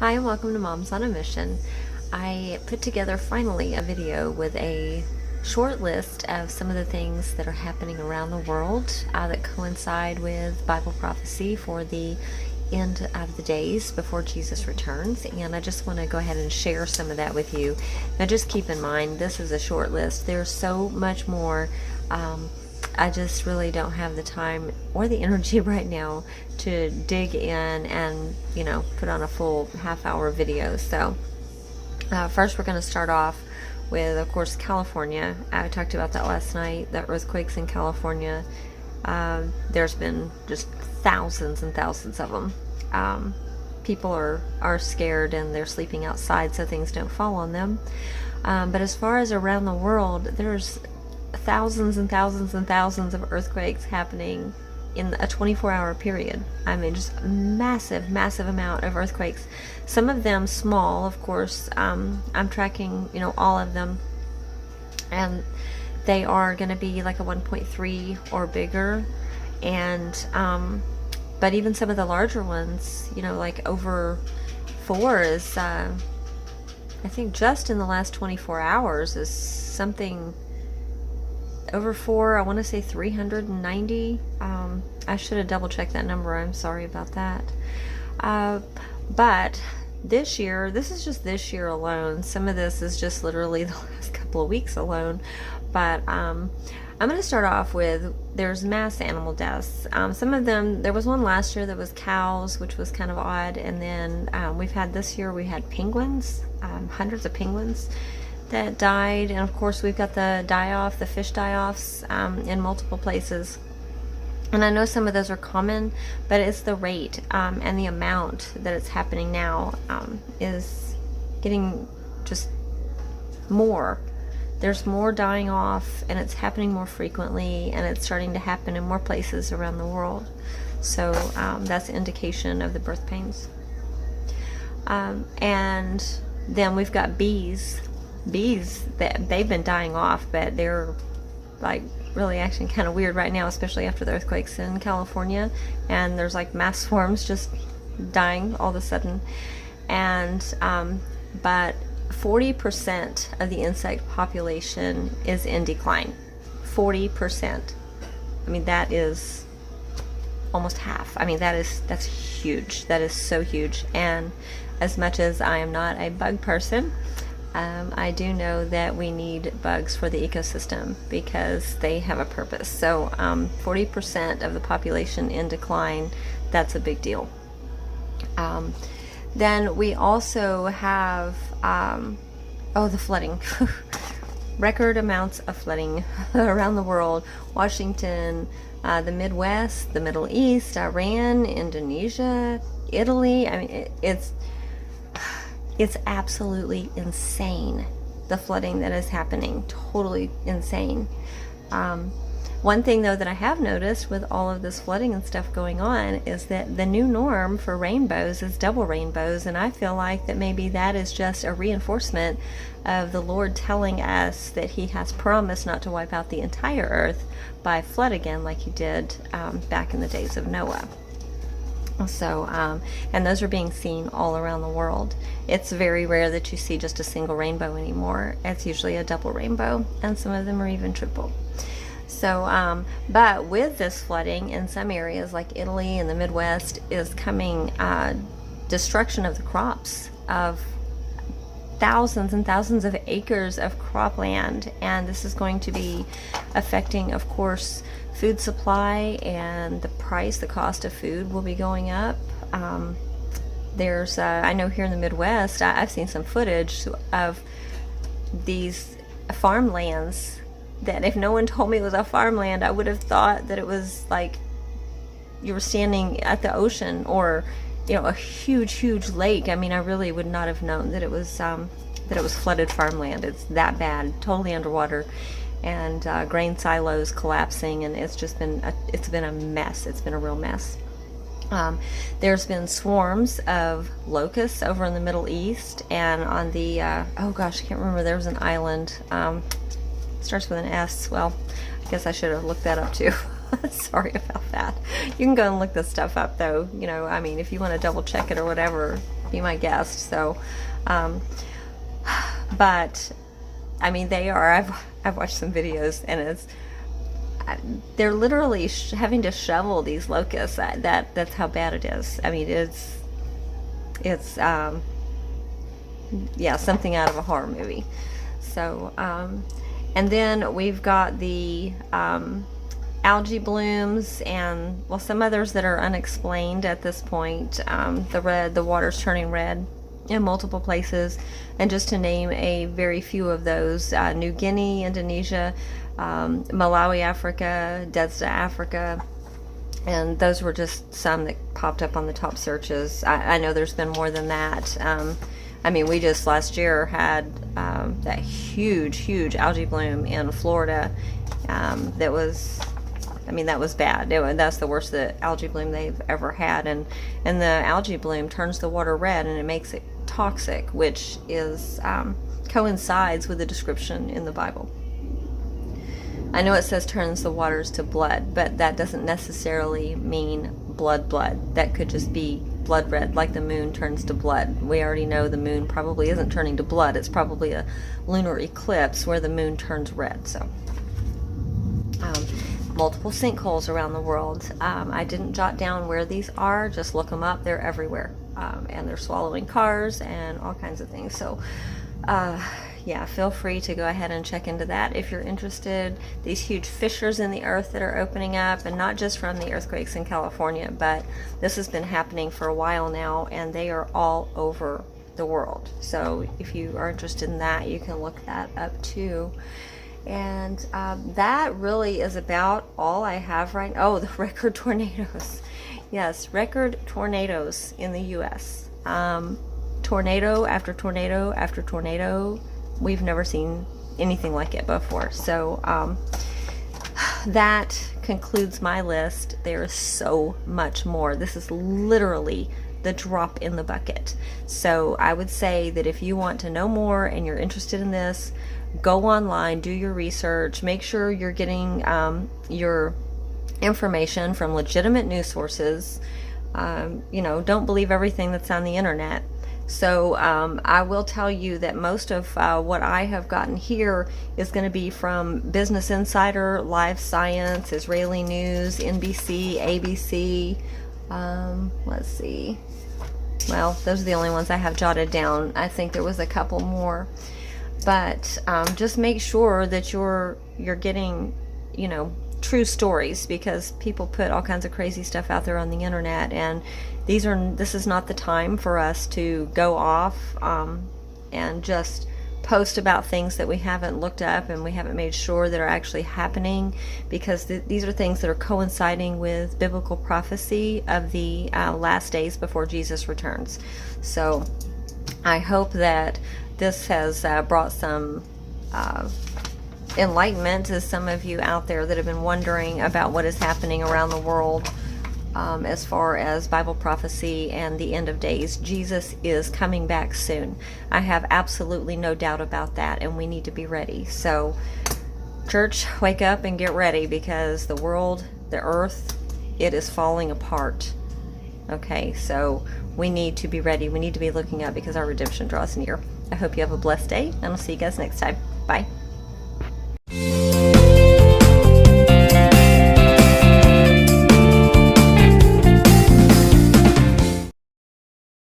Hi and welcome to Moms on a Mission. I put together finally a video with a short list of some of the things that are happening around the world that coincide with Bible prophecy for the end of the days before Jesus returns, and I just want to go ahead and share some of that with you. Now just keep in mind, this is a short list. There's so much more. I just really don't have the time or the energy right now to dig in and, put on a full half-hour video. So first we're going to start off with, of course, California. I talked about that last night, the earthquakes in California. There's been just thousands and thousands of them. People are scared and they're sleeping outside so things don't fall on them. But as far as around the world, there's thousands and thousands and thousands of earthquakes happening in a 24-hour period. I mean, just massive amount of earthquakes. Some of them small, of course. I'm tracking, all of them, and they are going to be like a 1.3 or bigger. And but even some of the larger ones, like over 4 is, I think just in the last 24 hours is something over 4, I want to say 390. I should have double checked that number. I'm sorry about that. But this year, this is just this year alone. Some of this is just literally the last couple of weeks alone. But I'm going to start off with, there's mass animal deaths. Some of them, there was one last year that was cows, which was kind of odd. And then we've had this year, we had penguins, hundreds of penguins that died. And of course we've got the die-off, the fish die-offs in multiple places. And I know some of those are common, but it's the rate and the amount that it's happening now is getting just more. There's more dying off, and it's happening more frequently, and it's starting to happen in more places around the world. So that's an indication of the birth pains. And then we've got bees. Bees, that they've been dying off, but they're like really acting kind of weird right now, especially after the earthquakes in California, and there's like mass swarms just dying all of a sudden. And but 40% of the insect population is in decline. 40%. I mean, that is almost half. I mean, that's huge. That is so huge. And as much as I am not a bug person, I do know that we need bugs for the ecosystem because they have a purpose. So 40% of the population in decline, that's a big deal. Then we also have, the flooding. Record amounts of flooding around the world. Washington, the Midwest, the Middle East, Iran, Indonesia, Italy. I mean, it's absolutely insane, the flooding that is happening. Totally insane. One thing, though, that I have noticed with all of this flooding and stuff going on is that the new norm for rainbows is double rainbows, and I feel like that maybe that is just a reinforcement of the Lord telling us that He has promised not to wipe out the entire earth by flood again like He did back in the days of Noah. So, and those are being seen all around the world. It's very rare that you see just a single rainbow anymore. It's usually a double rainbow, and some of them are even triple. So, but with this flooding in some areas like Italy and the Midwest is coming destruction of the crops of thousands and thousands of acres of cropland, and this is going to be affecting, of course, food supply, and the cost of food will be going up. There's, I know here in the Midwest, I've seen some footage of these farmlands that if no one told me it was a farmland, I would have thought that it was like you were standing at the ocean or, a huge lake. I mean, I really would not have known that it was flooded farmland. It's that bad, totally underwater. And grain silos collapsing, and it's been a mess. It's been a real mess. There's been swarms of locusts over in the Middle East, and on the I can't remember. There was an island. Starts with an S. Well, I guess I should have looked that up too. Sorry about that. You can go and look this stuff up, though. You know, I mean, if you want to double check it or whatever, be my guest. So, but I mean, they are. I've watched some videos, and they're literally having to shovel these locusts. That's how bad it is. I mean, it's yeah, something out of a horror movie. So, and then we've got the algae blooms, and well, some others that are unexplained at this point. The water's turning red in multiple places, and just to name a very few of those: New Guinea, Indonesia, Malawi, Africa, Dedza, Africa. And those were just some that popped up on the top searches. I know there's been more than that. I mean, we just last year had that huge algae bloom in Florida. That was bad. That's the worst algae bloom they've ever had. And the algae bloom turns the water red, and it makes it toxic, which is coincides with the description in the Bible. I know it says turns the waters to blood, but that doesn't necessarily mean blood. That could just be blood red, like the moon turns to blood. We already know the moon probably isn't turning to blood. It's probably a lunar eclipse where the moon turns red. So, multiple sinkholes around the world. I didn't jot down where these are. Just look them up. They're everywhere. And they're swallowing cars and all kinds of things. So, yeah, feel free to go ahead and check into that if you're interested. These huge fissures in the earth that are opening up, and not just from the earthquakes in California, but this has been happening for a while now, and they are all over the world. So if you are interested in that, you can look that up too. And that really is about all I have right now. Oh, the record tornadoes. Yes, record tornadoes in the U.S. Tornado after tornado after tornado. We've never seen anything like it before. So that concludes my list. There is so much more. This is literally the drop in the bucket. So I would say that if you want to know more and you're interested in this, go online, do your research, make sure you're getting your information from legitimate news sources. Don't believe everything that's on the internet. So I will tell you that most of what I have gotten here is going to be from Business Insider, Live Science, Israeli News, NBC, ABC. Let's see. Well, those are the only ones I have jotted down. I think there was a couple more. But just make sure that you're getting, true stories, because people put all kinds of crazy stuff out there on the internet, and this is not the time for us to go off and just post about things that we haven't looked up and we haven't made sure that are actually happening, because these are things that are coinciding with biblical prophecy of the last days before Jesus returns. So I hope that this has brought some enlightenment to some of you out there that have been wondering about what is happening around the world as far as Bible prophecy and the end of days. Jesus is coming back soon. I have absolutely no doubt about that, and we need to be ready. So, church, wake up and get ready, because the world, the earth, it is falling apart. Okay, so we need to be ready. We need to be looking up, because our redemption draws near. I hope you have a blessed day, and I'll see you guys next time. Bye.